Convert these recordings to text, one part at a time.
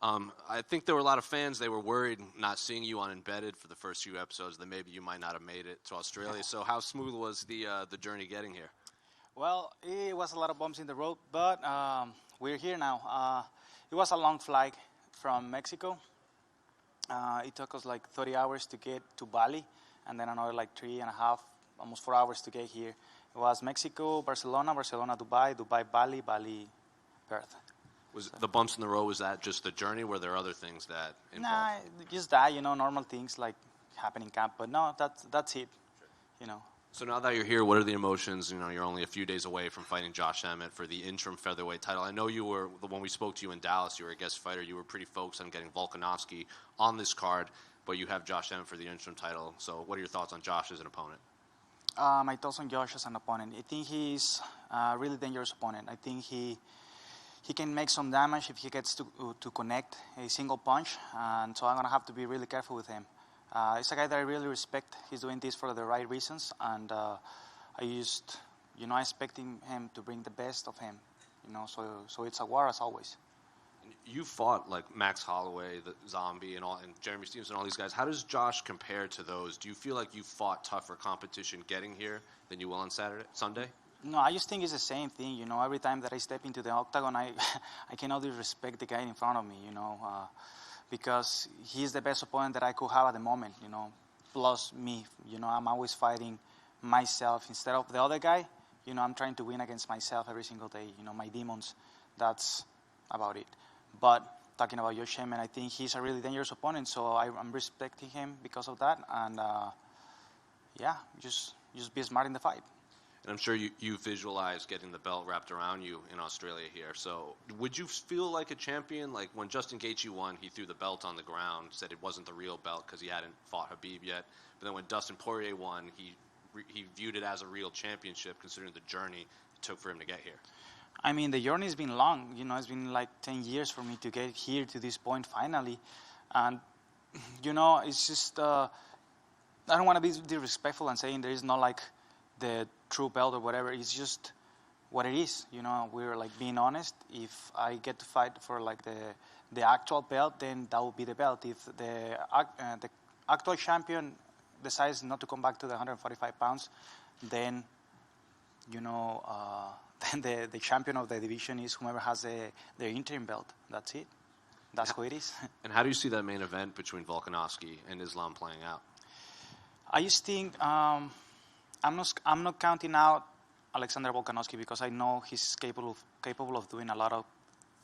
I think there were a lot of fans, they were worried not seeing you on Embedded for the first few episodes, that maybe you might not have made it to Australia. So how smooth was the journey getting here? Well, it was a lot of bumps in the road, but we're here now. It was a long flight from Mexico. It took us like 30 hours to get to Bali, and then another like 3.5, almost 4 hours to get here. It was Mexico, Barcelona, Dubai, Bali, Perth. Was the bumps in the road, was that just the journey? Were there other things that involved? Nah, just that, normal things like happen in camp. But no, that's it, So now that you're here, what are the emotions? You're only a few days away from fighting Josh Emmett for the interim featherweight title. I know you were, when we spoke to you in Dallas, you were a guest fighter. You were pretty focused on getting Volkanovski on this card, but you have Josh Emmett for the interim title. So what are your thoughts on Josh as an opponent? My thoughts on Josh as an opponent. I think he's a really dangerous opponent. I think he can make some damage if he gets to connect a single punch, and so I'm going to have to be really careful with him. He's a guy that I really respect. He's doing this for the right reasons, and I expecting him to bring the best of him, so it's a war as always. You fought like Max Holloway, the Zombie, and Jeremy Stevenson, all these guys. How does Josh compare to those? Do you feel like you fought tougher competition getting here than you will on Sunday? No, I just think it's the same thing. Every time that I step into the octagon, I cannot disrespect the guy in front of me. Because he's the best opponent that I could have at the moment. Plus me. I'm always fighting myself instead of the other guy. I'm trying to win against myself every single day. My demons. That's about it. But talking about Josh Emmett, I think he's a really dangerous opponent, so I'm respecting him because of that. And just be smart in the fight. And I'm sure you visualize getting the belt wrapped around you in Australia here. So would you feel like a champion? Like when Justin Gaethje won, he threw the belt on the ground, said it wasn't the real belt because he hadn't fought Khabib yet. But then when Dustin Poirier won, he viewed it as a real championship considering the journey it took for him to get here. I mean, the journey's been long. It's been like 10 years for me to get here to this point finally. And, it's just, I don't want to be disrespectful and saying there is not like the true belt or whatever. It's just what it is. We're like being honest. If I get to fight for like the actual belt, then that will be the belt. If the actual champion decides not to come back to the 145 pounds, then, then the champion of the division is whoever has the interim belt. That's it. That's who it is. And how do you see that main event between Volkanovski and Islam playing out? I just think I'm not counting out Alexander Volkanovski because I know he's capable of doing a lot of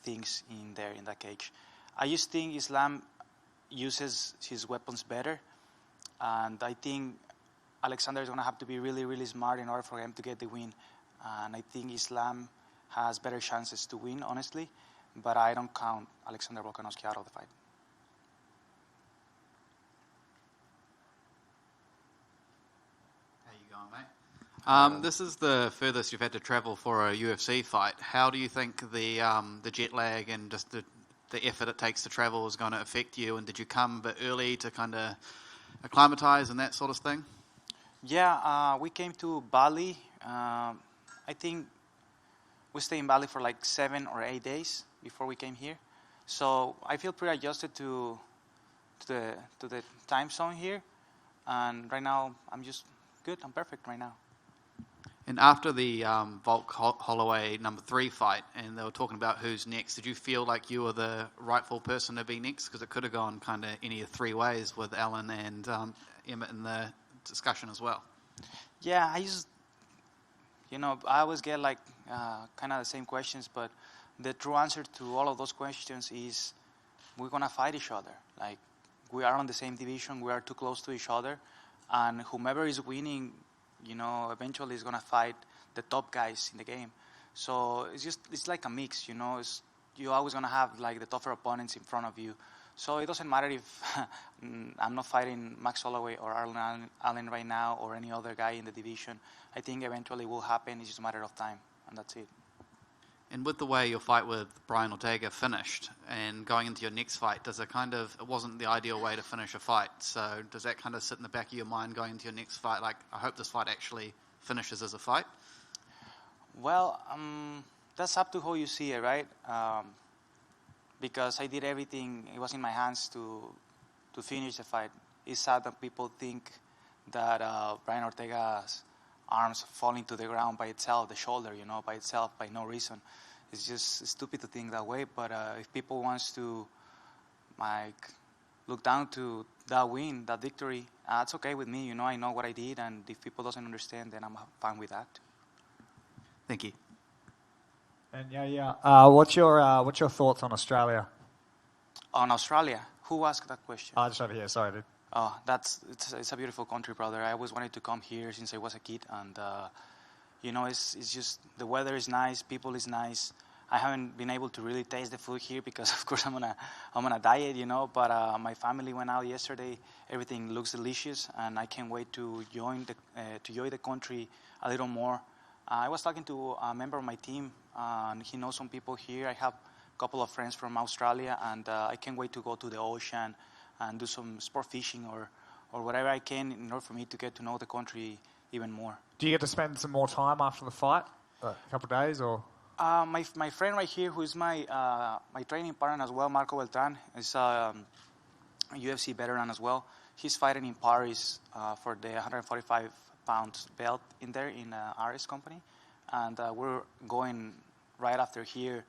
things in that cage. I just think Islam uses his weapons better, and I think Alexander is going to have to be really, really smart in order for him to get the win. And I think Islam has better chances to win, honestly, but I don't count Alexander Volkanovski out of the fight. How you going, mate? This is the furthest you've had to travel for a UFC fight. How do you think the jet lag and just the effort it takes to travel is going to affect you? And did you come a bit early to kind of acclimatize and that sort of thing? Yeah, we came to Bali. I think we stayed in Bali for like 7 or 8 days before we came here. So I feel pretty adjusted to the time zone here. And right now, I'm just good. I'm perfect right now. And after the Volk Holloway number 3 fight, and they were talking about who's next, did you feel like you were the rightful person to be next? Because it could have gone kind of any of 3 ways with Alan and Emmett in the discussion as well. Yeah, I always get like kind of the same questions, but the true answer to all of those questions is we're going to fight each other. Like, we are on the same division. We are too close to each other. And whomever is winning, eventually is going to fight the top guys in the game. So it's like a mix, you're always going to have like the tougher opponents in front of you. So it doesn't matter if I'm not fighting Max Holloway or Allen right now or any other guy in the division. I think eventually it will happen. It's just a matter of time, and that's it. And with the way your fight with Brian Ortega finished and going into your next fight, it wasn't the ideal way to finish a fight. So does that kind of sit in the back of your mind going into your next fight? Like, I hope this fight actually finishes as a fight? Well, that's up to how you see it, right? because I did everything. It was in my hands to finish the fight. It's sad that people think that Brian Ortega's arms falling to the ground by itself, the shoulder, by itself, by no reason. It's just stupid to think that way. But if people wants to like look down to that win, that victory, it's okay with me. I know what I did, and if people doesn't understand, then I'm fine with that. Thank you. And what's your thoughts on Australia? On Australia, who asked that question? Just over here. Sorry, dude. Oh, it's a beautiful country, brother. I always wanted to come here since I was a kid, and it's just the weather is nice, people is nice. I haven't been able to really taste the food here because, of course, I'm on a diet, But my family went out yesterday. Everything looks delicious, and I can't wait to enjoy the country a little more. I was talking to a member of my team, and he knows some people here. I have a couple of friends from Australia, and I can't wait to go to the ocean and do some sport fishing or whatever I can in order for me to get to know the country even more. Do you get to spend some more time after the fight? A couple of days or? My friend right here, who is my training partner as well, Marco Beltran, is a UFC veteran as well. He's fighting in Paris for the 145-pound belt in there in RS company. And we're going right after here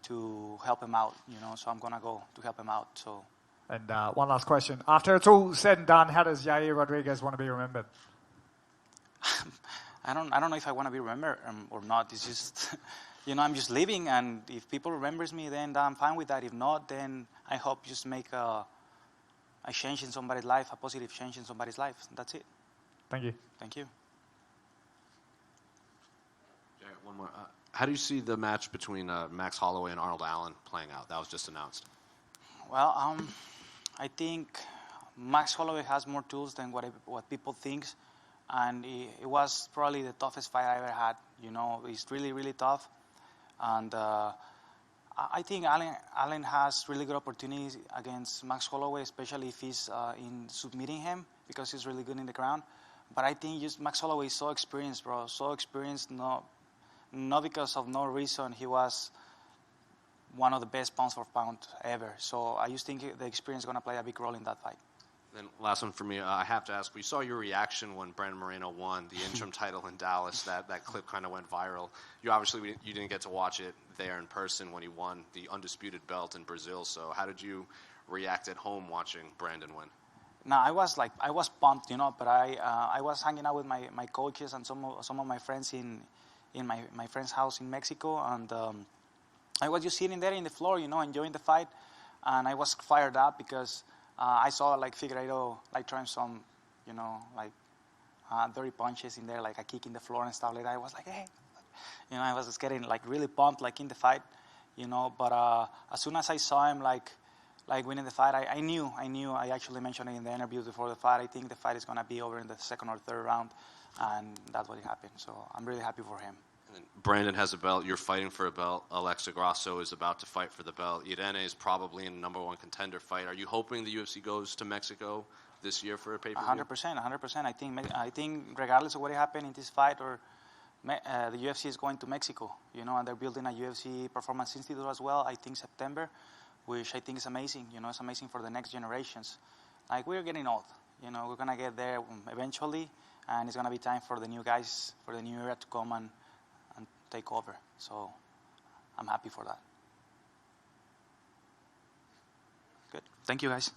to help him out, so I'm going to go to help him out. So. And one last question. After it's all said and done, how does Yair Rodriguez want to be remembered? I don't know if I want to be remembered or not. It's just, I'm just living, and if people remembers me, then I'm fine with that. If not, then I hope just make a change in somebody's life, a positive change in somebody's life. That's it. Thank you. Thank you. Yeah, one more. How do you see the match between Max Holloway and Arnold Allen playing out? That was just announced. Well, I think Max Holloway has more tools than what people think, and it was probably the toughest fight I ever had. It's really, really tough, and I think Allen has really good opportunities against Max Holloway, especially if he's in submitting him because he's really good in the ground. But I think just Max Holloway is so experienced, bro, so experienced. Not because of no reason. He was one of the best pound for pound ever. So I just think the experience is going to play a big role in that fight. Then last one for me, I have to ask, we saw your reaction when Brandon Moreno won the interim title in Dallas. That clip kind of went viral. You obviously you didn't get to watch it there in person when he won the undisputed belt in Brazil. So how did you react at home watching Brandon win? No, I was pumped, but I was hanging out with my coaches and some of my friends in my friend's house in Mexico, and I was just sitting there in the floor, enjoying the fight, and I was fired up because I saw Figueiredo trying some, dirty punches in there, like a kick in the floor and stuff like that. I was like, hey, I was just getting really pumped in the fight, But as soon as I saw him winning the fight, I knew. I actually mentioned it in the interview before the fight. I think the fight is gonna be over in the second or third round, and that's what happened. So I'm really happy for him. And Brandon has a belt. You're fighting for a belt. Alexa Grasso is about to fight for the belt. Irene is probably in the #1 contender fight. Are you hoping the UFC goes to Mexico this year for a pay-per-view? 100%. I think regardless of what happened in this fight, or the UFC is going to Mexico. And they're building a UFC Performance Institute as well. I think September, which I think is amazing. It's amazing for the next generations. We're getting old. We're gonna get there eventually, and it's gonna be time for the new guys, for the new era to come and take over. So I'm happy for that. Good. Thank you, guys.